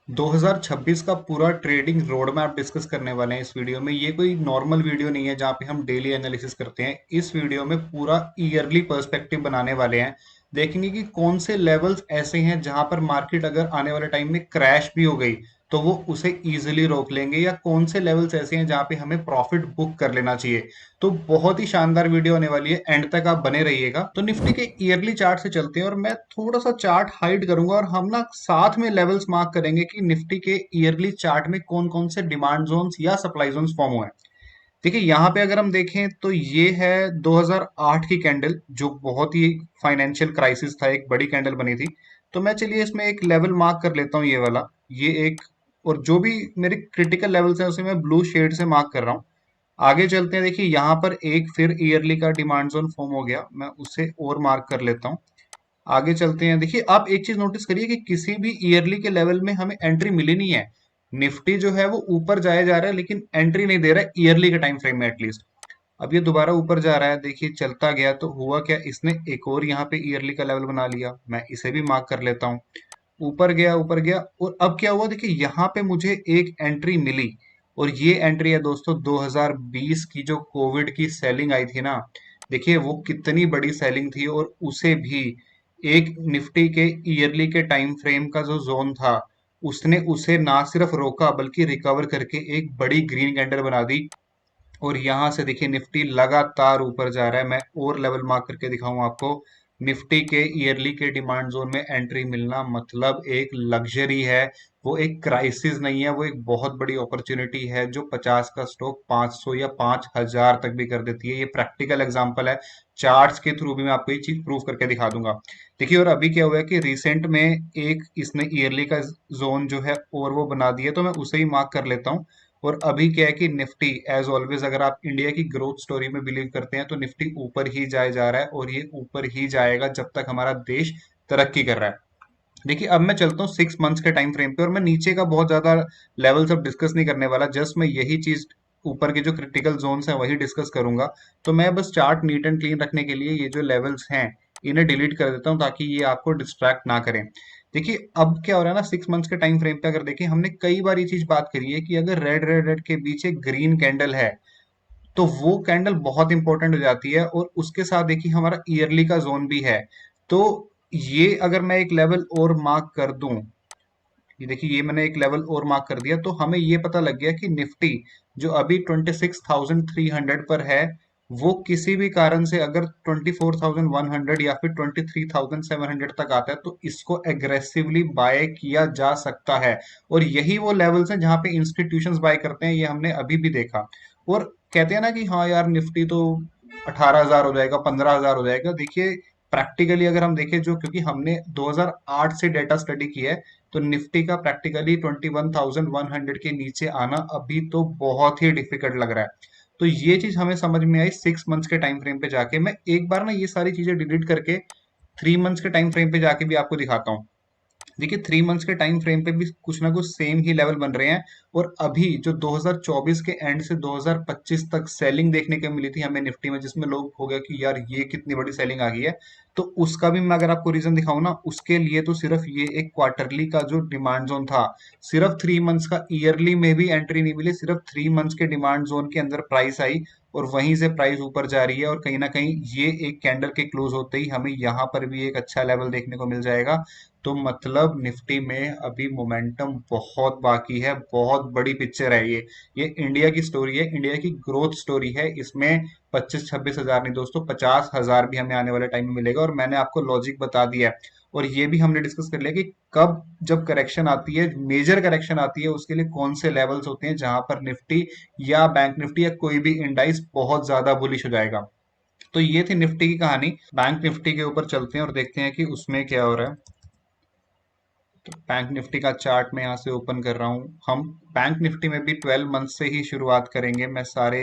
2026 का पूरा trading road map discuss करने वाले हैं इस वीडियो में। ये कोई नॉर्मल वीडियो नहीं है जहाँ पे हम डेली एनालिसिस करते हैं। इस वीडियो में पूरा ईयरली पर्सपेक्टिव बनाने वाले हैं। देखेंगे कि कौन से लेवल्स ऐसे हैं जहां पर मार्केट अगर आने वाले टाइम में क्रैश भी हो गई तो वो उसे इजीली रोक लेंगे, या कौन से लेवल्स ऐसे हैं जहां पे हमें प्रॉफिट बुक कर लेना चाहिए। तो बहुत ही शानदार वीडियो होने वाली है, एंड तक आप बने रहिएगा। तो निफ्टी के ईयरली चार्ट से चलते हैं और मैं थोड़ा सा चार्ट हाइड करूंगा और हम ना साथ में लेवल्स मार्क करेंगे कि निफ्टी के ईयरली चार्ट में कौन कौन से डिमांड जोन्स या सप्लाई जोन्स फॉर्म हुए हैं। देखिए यहाँ पे अगर हम देखें तो ये है 2008 की कैंडल, जो बहुत ही फाइनेंशियल क्राइसिस था, एक बड़ी कैंडल बनी थी। तो मैं चलिए इसमें एक लेवल मार्क कर लेता हूँ, ये वाला, ये एक। और जो भी मेरे क्रिटिकल लेवल्स हैं उसे मैं ब्लू शेड से मार्क कर रहा हूँ। आगे चलते हैं, देखिए यहाँ पर एक फिर ईयरली का डिमांड जोन फॉर्म हो गया, मैं उसे और मार्क कर लेता हूँ। आगे चलते हैं, देखिए आप एक चीज नोटिस करिए कि किसी भी ईयरली के लेवल में हमें एंट्री मिली नहीं है। निफ्टी जो है वो ऊपर जाया जा रहा है लेकिन एंट्री नहीं दे रहा है ईयरली के टाइम फ्रेम में एटलीस्ट। अब ये दोबारा ऊपर जा रहा है, देखिए चलता गया तो हुआ क्या, इसने एक और यहाँ पे ईयरली का लेवल बना लिया, मैं इसे भी मार्क कर लेता हूँ। ऊपर गया ऊपर गया, और अब क्या हुआ, देखिए यहाँ पे मुझे एक एंट्री मिली। और ये एंट्री है दोस्तों 2020 की, जो कोविड की सेलिंग आई थी ना। देखिए वो कितनी बड़ी सेलिंग थी, और उसे भी एक निफ्टी के ईयरली के टाइम फ्रेम का जो जोन था, उसने उसे ना सिर्फ रोका बल्कि रिकवर करके एक बड़ी ग्रीन कैंडल बना दी। और यहाँ से देखिए निफ्टी लगातार ऊपर जा रहा है। मैं और लेवल मार्क करके दिखाऊं आपको। निफ्टी के ईयरली के डिमांड जोन में एंट्री मिलना मतलब एक लग्जरी है, वो एक क्राइसिस नहीं है, वो एक बहुत बड़ी अपॉर्चुनिटी है जो 50 का स्टॉक 500 या 5000 तक भी कर देती है। ये प्रैक्टिकल एग्जांपल है, चार्ट्स के थ्रू भी मैं आपको ये चीज प्रूव करके दिखा दूंगा। देखिए और अभी क्या हुआ है कि रिसेंट में एक इसने ईयरली का जोन जो है और वो बना दिया, तो मैं उसे ही मार्क कर लेता हूँ। और अभी क्या है कि निफ्टी एज ऑलवेज, अगर आप इंडिया की ग्रोथ स्टोरी में बिलीव करते हैं तो निफ्टी ऊपर ही जाए जा रहा है, और ये ऊपर ही जाएगा जब तक हमारा देश तरक्की कर रहा है। देखिए अब मैं चलता हूँ 6 मंथ्स के टाइम फ्रेम पे, और मैं नीचे का बहुत ज्यादा लेवल सब डिस्कस नहीं करने वाला, जस्ट मैं यही चीज ऊपर के जो क्रिटिकल जोन्स हैं वही डिस्कस करूंगा। तो मैं बस चार्ट नीट एंड क्लीन रखने के लिए ये जो लेवल्स हैं इन्हें डिलीट कर देता हूँ ताकि ये आपको डिस्ट्रैक्ट ना करें। देखिए अब क्या हो रहा है ना, 6 मंथ्स के टाइम फ्रेम पे अगर देखें, हमने कई बार ये चीज बात करी है कि अगर रेड रेड रेड के बीच एक ग्रीन कैंडल है तो वो कैंडल बहुत इंपॉर्टेंट हो जाती है, और उसके साथ देखिए हमारा ईयरली का जोन भी है। तो ये अगर मैं एक लेवल और मार्क कर दूं, ये देखिए ये मैंने एक लेवल और मार्क कर दिया, तो हमें ये पता लग गया कि निफ्टी जो अभी 26,300 पर है, वो किसी भी कारण से अगर 24,100 या फिर 23,700 तक आता है तो इसको एग्रेसिवली बाय किया जा सकता है। और यही वो लेवल्स हैं जहां पे इंस्टीट्यूशंस बाय करते हैं, ये हमने अभी भी देखा। और कहते हैं ना कि हाँ यार निफ्टी तो 18,000 हो जाएगा, 15,000 हो जाएगा। देखिए प्रैक्टिकली अगर हम देखें, जो क्योंकि हमने 2008 से डेटा स्टडी किया है, तो निफ्टी का प्रैक्टिकली 21,100 के नीचे आना अभी तो बहुत ही डिफिकल्ट लग रहा है। तो ये चीज हमें समझ में आई 6 मंथ्स के टाइम फ्रेम पे जाके। मैं एक बार ना ये सारी चीजें डिलीट करके 3 मंथ्स के टाइम फ्रेम पे जाके भी आपको दिखाता हूँ। देखिए 3 मंथ्स के टाइम फ्रेम पे भी कुछ ना कुछ सेम ही लेवल बन रहे हैं। और अभी जो 2024 के एंड से 2025 तक सेलिंग देखने को मिली थी हमें निफ्टी में, जिसमें लोग हो गया कि यार ये कितनी बड़ी सेलिंग आ गई है, तो उसका भी मैं अगर आपको रीजन दिखाऊं ना, उसके लिए तो सिर्फ ये एक क्वार्टरली का जो डिमांड जोन था, सिर्फ 3 मंथ्स का, ईयरली में भी एंट्री नहीं मिली, सिर्फ 3 मंथ्स के डिमांड जोन के अंदर प्राइस आई, और वहीं से प्राइस ऊपर जा रही है। और कहीं ना कहीं ये एक कैंडल के क्लोज होते ही हमें यहाँ पर भी एक अच्छा लेवल देखने को मिल जाएगा। तो मतलब निफ्टी में अभी मोमेंटम बहुत बाकी है, बहुत बड़ी पिक्चर है ये इंडिया की स्टोरी है, इंडिया की ग्रोथ स्टोरी है। इसमें 25-26 हजार नहीं दोस्तों, 50,000 भी हमें आने वाले टाइम में मिलेगा, और मैंने आपको लॉजिक बता दिया है। और ये भी हमने डिस्कस कर लिया कि कब जब करेक्शन आती है, मेजर करेक्शन आती है, उसके लिए कौन से लेवल्स होते हैं जहां पर निफ्टी या बैंक निफ्टी या कोई भी इंडाइस बहुत ज्यादा बुलिश हो जाएगा। तो ये थी निफ्टी की कहानी। बैंक निफ्टी के ऊपर चलते हैं और देखते हैं कि उसमें क्या हो रहा है। तो बैंक निफ्टी का चार्ट मैं यहाँ से ओपन कर रहा हूँ। हम बैंक निफ्टी में भी 12 मंथ से ही शुरुआत करेंगे। मैं सारे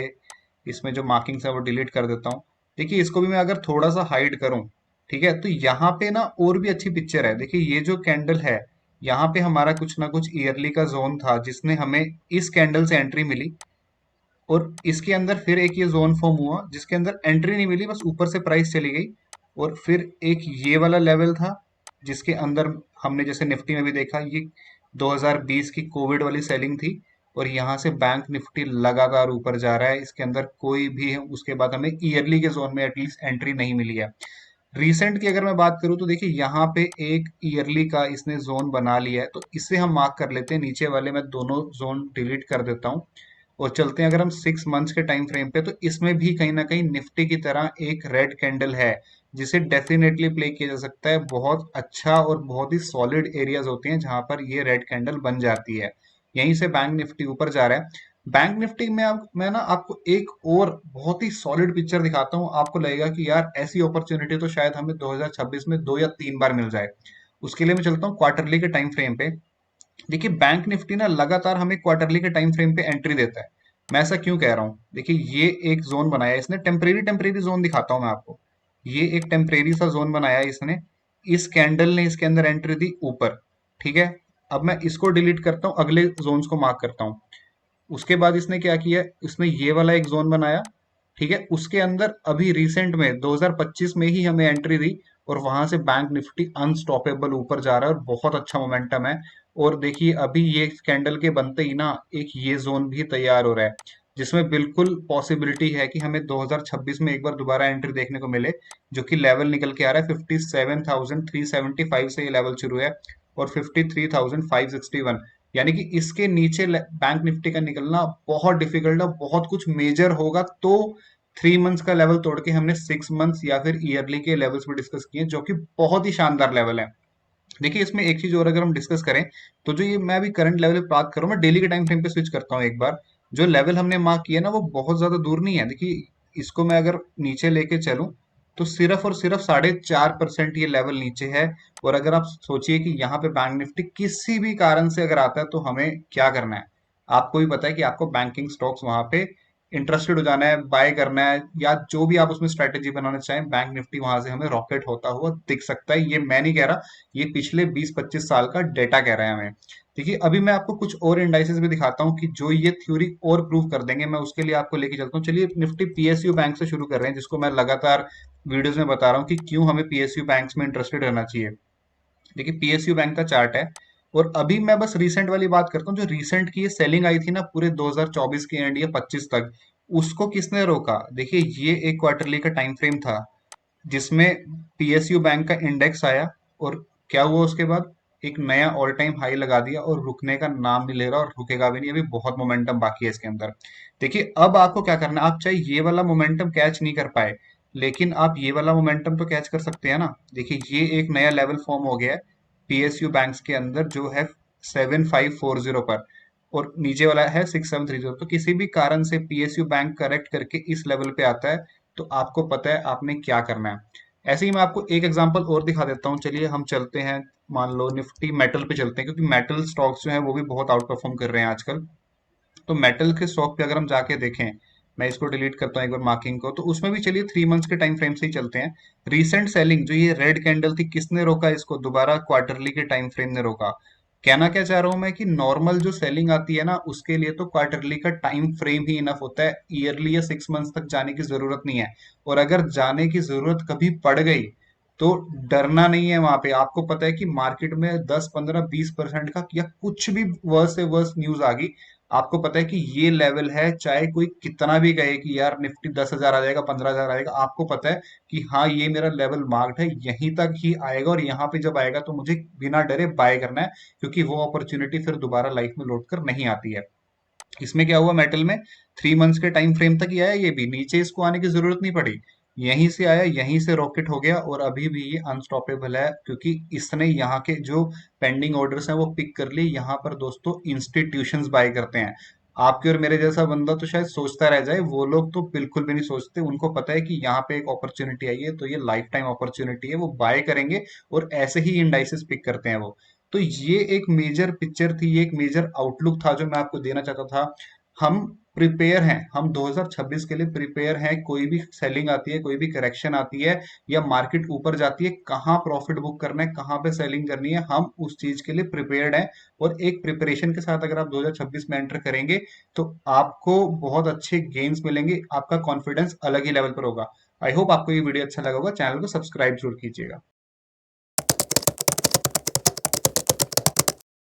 इसमें जो मार्किंग्स है वो डिलीट कर देता हूँ। देखिए इसको भी मैं अगर थोड़ा सा हाइड करूँ, ठीक है, तो यहाँ पे ना और भी अच्छी पिक्चर है। देखिए ये जो कैंडल है, यहाँ पे हमारा कुछ ना कुछ ईयरली का जोन था जिसने हमें इस कैंडल से एंट्री मिली, और इसके अंदर फिर एक ये जोन फॉर्म हुआ जिसके अंदर एंट्री नहीं मिली, बस ऊपर से प्राइस चली गई। और फिर एक ये वाला लेवल था जिसके अंदर हमने जैसे निफ्टी में भी देखा, ये 2020 की कोविड वाली सेलिंग थी और यहाँ से बैंक निफ्टी लगातार ऊपर जा रहा है। इसके अंदर कोई भी है, उसके बाद हमें ईयरली के जोन में एटलीस्ट एंट्री नहीं मिली है। रिसेंट की अगर मैं बात करूं तो देखिए यहाँ पे एक ईयरली का इसने जोन बना लिया है, तो इसे हम मार्क कर लेते हैं। नीचे वाले मैं दोनों जोन डिलीट कर देता हूँ और चलते हैं अगर हम 6 मंथ्स के टाइम फ्रेम पे, तो इसमें भी कहीं ना कहीं निफ्टी की तरह एक रेड कैंडल है जिसे डेफिनेटली प्ले किया जा सकता है। बहुत अच्छा और बहुत ही सॉलिड एरियाज होते हैं जहां पर ये रेड कैंडल बन जाती है। यहीं से बैंक निफ्टी ऊपर जा रहा है। बैंक निफ्टी में मैं ना आपको एक और बहुत ही सॉलिड पिक्चर दिखाता हूँ। आपको लगेगा कि यार ऐसी अपॉर्चुनिटी तो शायद हमें 2026 में 2 या 3 बार मिल जाए। उसके लिए मैं चलता हूँ क्वार्टरली के टाइम फ्रेम पे। देखिए बैंक निफ्टी ना लगातार हमें क्वार्टरली के टाइम फ्रेम पे एंट्री देता है। मैं ऐसा क्यों कह रहा हूँ, देखिए ये एक जोन बनाया है इसने, टेम्परेरी टेम्परेरी जोन दिखाता हूँ मैं आपको। ये एक टेम्परेरी सा जोन बनाया है इसने। इस कैंडल ने इसके अंदर एंट्री दी ऊपर, ठीक है। अब मैं इसको डिलीट करता हूँ, अगले जोन्स को मार्क करता हूँ। उसके बाद इसने क्या किया, इसने ये वाला एक जोन बनाया, ठीक है। उसके अंदर अभी रिसेंट में 2025 में ही हमें एंट्री दी और वहां से बैंक निफ्टी अनस्टॉपेबल ऊपर जा रहा है और बहुत अच्छा मोमेंटम है। और देखिए अभी ये कैंडल के बनते ही ना एक ये जोन भी तैयार हो रहा है जिसमें बिल्कुल पॉसिबिलिटी है कि हमें 2026 में एक बार दोबारा एंट्री देखने को मिले, जो कि लेवल निकल के आ रहा है 57,375 से ये लेवल शुरू है और 53,561। यानी कि इसके नीचे बैंक निफ्टी का निकलना बहुत डिफिकल्ट है। बहुत कुछ मेजर होगा तो 3 मंथ्स का लेवल तोड़ के हमने 6 मंथ्स या फिर ईयरली के लेवल्स भी डिस्कस किए जो कि बहुत ही शानदार लेवल है। देखिए इसमें एक चीज और अगर हम डिस्कस करें, तो जो ये मैं अभी करंट लेवल पे बात कर रहा हूँ, मैं डेली के टाइम फ्रेम पे स्विच करता हूँ एक बार। जो लेवल हमने मार्क किया ना वो बहुत ज्यादा दूर नहीं है। देखिए इसको मैं अगर नीचे लेके चलूं तो सिर्फ और सिर्फ 4.5% ये लेवल नीचे है। और अगर आप सोचिए कि यहाँ पे बैंक निफ्टी किसी भी कारण से अगर आता है तो हमें क्या करना है। आपको भी पता है कि आपको बैंकिंग स्टॉक्स वहां पे इंटरेस्टेड हो जाना है, बाय करना है, या जो भी आप उसमें स्ट्रेटेजी बनाना चाहें, बैंक निफ्टी वहां से हमें रॉकेट होता हुआ दिख सकता है। ये मैं नहीं कह रहा, ये पिछले 20-25 साल का डेटा कह रहा है हमें। देखिए अभी मैं आपको कुछ और इंडाइसेस भी दिखाता हूँ कि जो ये थ्योरी और प्रूव कर देंगे। मैं उसके लिए आपको लेके चलता हूँ। चलिए निफ्टी पीएसयू बैंक से शुरू कर रहे हैं, जिसको मैं लगातार वीडियोस में बता रहा हूँ कि क्यों हमें पीएसयू बैंक्स में इंटरेस्टेड रहना चाहिए। देखिए पीएसयू बैंक का चार्ट है और अभी मैं बस रीसेंट वाली बात करता हूँ। जो रीसेंट की ये सेलिंग आई थी ना पूरे 2024 के एंड या 25 तक, उसको किसने रोका। देखिए ये एक क्वार्टरली का टाइम फ्रेम था जिसमें पीएसयू बैंक का इंडेक्स आया और क्या हुआ उसके बाद, एक नया ऑल टाइम हाई लगा दिया और रुकने का नाम नहीं ले रहा और रुकेगा भी नहीं। अभी बहुत मोमेंटम बाकी है इसके अंदर। देखिए अब आपको क्या करना है, आप चाहे ये वाला मोमेंटम कैच नहीं कर पाए लेकिन आप ये वाला मोमेंटम तो कैच कर सकते हैं ना। देखिए ये एक नया लेवल फॉर्म हो गया है पीएसयू बैंक्स के अंदर जो है 7540 पर, और नीचे वाला है 6730। तो किसी भी कारण से पीएसयू बैंक करेक्ट करके इस लेवल पे आता है तो आपको पता है आपने क्या करना है। ऐसे ही मैं आपको एक एग्जांपल और दिखा देता हूँ। चलिए हम चलते हैं, मान लो निफ्टी मेटल पे चलते हैं क्योंकि मेटल स्टॉक्स जो हैं वो भी बहुत आउट परफॉर्म कर रहे हैं आजकल। तो मेटल के स्टॉक पे अगर हम जाके देखें, मैं इसको डिलीट करता हूँ एक बार मार्किंग को, तो उसमें भी चलिए 3 मंथ्स के टाइम फ्रेम से ही चलते हैं। रीसेंट सेलिंग जो ये रेड कैंडल थी, किसने रोका इसको, दोबारा क्वार्टरली के टाइम फ्रेम ने रोका। कहना क्या चाह रहा हूं मैं कि नॉर्मल जो सेलिंग आती है ना उसके लिए तो क्वार्टरली का टाइम फ्रेम ही इनफ होता है, ईयरली या 6 मंथ्स तक जाने की जरूरत नहीं है। और अगर जाने की जरूरत कभी पड़ गई तो डरना नहीं है। वहां पे आपको पता है कि मार्केट में 10, 15, 20% का या कुछ भी वर्स से वर्स न्यूज आ गई, आपको पता है कि ये लेवल है। चाहे कोई कितना भी कहे कि यार निफ्टी 10,000 आ जाएगा, 15,000 आएगा, आपको पता है कि हाँ ये मेरा लेवल मार्क्ड है, यहीं तक ही आएगा और यहाँ पे जब आएगा तो मुझे बिना डरे बाय करना है, क्योंकि वो अपॉर्चुनिटी फिर दोबारा लाइफ में लौट कर नहीं आती है। इसमें क्या हुआ, मेटल में 3 मंथ्स के टाइम फ्रेम तक ही आया, ये भी नीचे इसको आने की जरूरत नहीं पड़ी, यहीं से आया, यहीं से रॉकेट हो गया और अभी भी ये अनस्टॉपेबल है क्योंकि इसने यहाँ के जो पेंडिंग ऑर्डर्स हैं वो पिक कर लिए। यहाँ पर दोस्तों इंस्टीट्यूशंस बाय करते हैं। आपके और मेरे जैसा बंदा तो शायद सोचता रह जाए, वो लोग तो बिल्कुल भी नहीं सोचते। उनको पता है कि यहाँ पे एक अपॉर्चुनिटी आई है तो ये लाइफ टाइम अपॉर्चुनिटी है, वो बाय करेंगे और ऐसे ही इंडाइसेस पिक करते हैं वो। तो ये एक मेजर पिक्चर थी, ये एक मेजर आउटलुक था जो मैं आपको देना चाहता था। हम प्रिपेयर हैं, हम 2026 के लिए प्रिपेयर हैं। कोई भी सेलिंग आती है, कोई भी करेक्शन आती है या मार्केट ऊपर जाती है, कहाँ प्रॉफिट बुक करना है, कहाँ पे सेलिंग करनी है, हम उस चीज के लिए प्रिपेयर्ड हैं। और एक प्रिपरेशन के साथ अगर आप 2026 में एंटर करेंगे तो आपको बहुत अच्छे गेन्स मिलेंगे, आपका कॉन्फिडेंस अलग ही लेवल पर होगा। आई होप आपको ये वीडियो अच्छा लगा होगा। चैनल को सब्सक्राइब जरूर कीजिएगा।